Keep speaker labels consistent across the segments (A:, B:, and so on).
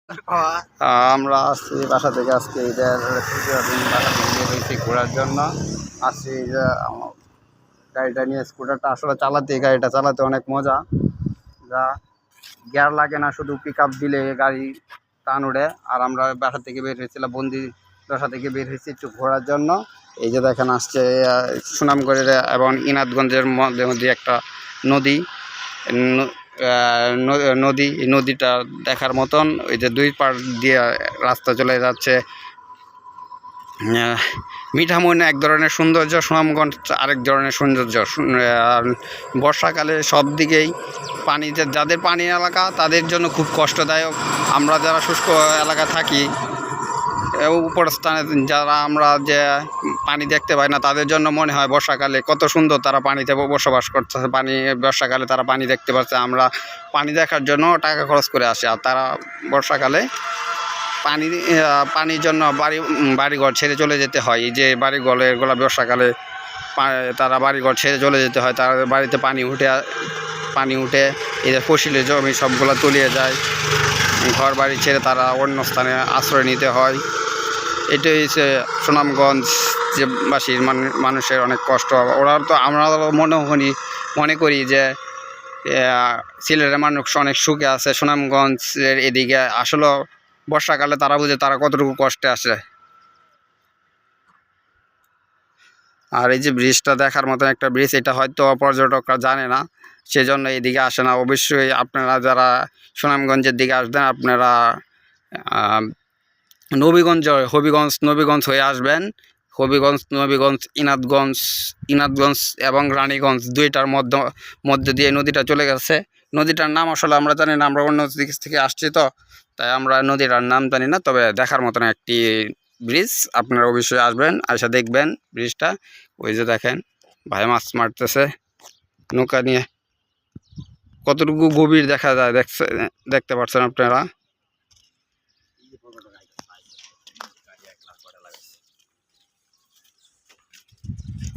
A: আমরা আসছি বাসা থেকে আজকে ঈদের তৃতীয় দিন বাসা থেকে বের হয়েছি ঘোরার জন্য। আসছি যে গাড়িটা নিয়ে, স্কুটারটা আসলে গাড়িটা চালাতে অনেক মজা, যা গিয়ার লাগে না, শুধু পিক আপ দিলে গাড়ি টান উঠে। আর আমরা বাসা থেকে বের হয়েছিলাম, বাসা থেকে বের হয়েছি একটু ঘোরার জন্য। এই যে দেখেন আসছে সুনামগঞ্জের এবং ইনাদগঞ্জের মধ্যে একটা নদী, নদীটা দেখার মতন। ওই যে দুই পার দিয়ে রাস্তা চলে যাচ্ছে। মিঠামইন এক ধরনের সৌন্দর্য, সুনামগঞ্জ আরেক ধরনের সৌন্দর্য। বর্ষাকালে সব দিকেই পানিতে, যাদের পানি এলাকা তাদের জন্য খুব কষ্টদায়ক। আমরা যারা শুষ্ক এলাকা থাকি, উপর স্থানে যারা আমরা যে পানি দেখতে পাই না, তাদের জন্য মনে হয় বর্ষাকালে কত সুন্দর তারা পানিতে বসবাস করতেছে। বর্ষাকালে তারা পানি দেখতে পাচ্ছে। আমরা পানি দেখার জন্য টাকা খরচ করে আসি, আর তারা বর্ষাকালে পানির জন্য বাড়িঘর ছেড়ে চলে যেতে হয়। এই যে বাড়িঘর এগুলো বর্ষাকালে তারা বাড়িঘর ছেড়ে চলে যেতে হয়। তার বাড়িতে পানি উঠে এই যে ফসলের জমি সবগুলো তলিয়ে যায়। ঘর বাড়ি ছেড়ে তারা অন্য স্থানে আশ্রয় নিতে হয়। এটাই হচ্ছে সুনামগঞ্জ যে বাসীর মানুষের অনেক কষ্ট। ওরা তো আমরা মনে করি যে সিলেটের মানুষ অনেক সুখে আছে, সুনামগঞ্জের এদিকে আসলে বর্ষাকালে তারা বুঝে তারা কতটুকু কষ্টে আছে। আর এই যে ব্রিজটা দেখার মতন একটা ব্রিজ, এটা হয়তো পর্যটকরা জানে না, সেজন্য এদিকে আসে না। অবশ্যই আপনারা যারা সুনামগঞ্জের দিকে আসবেন, আপনারা নবীগঞ্জ হয়ে আসবেন। নবীগঞ্জ ইনাদগঞ্জ এবং রানীগঞ্জ দুইটার মধ্যে দিয়ে নদীটা চলে গেছে। নদীটার নাম আসলে আমরা জানি না, আমরা অন্য দিক থেকে আসছি তো, তাই আমরা নদীটার নাম জানি না। তবে দেখার মতন একটি ব্রিজ, আপনারা অবশ্যই আসবেন, এসে দেখবেন ব্রিজটা। ওই যে দেখেন ভাই মাছ মারতেছে নৌকা নিয়ে, কতটুকু গভীর দেখা যায় দেখতে পাচ্ছেন আপনারা।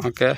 A: ওকে।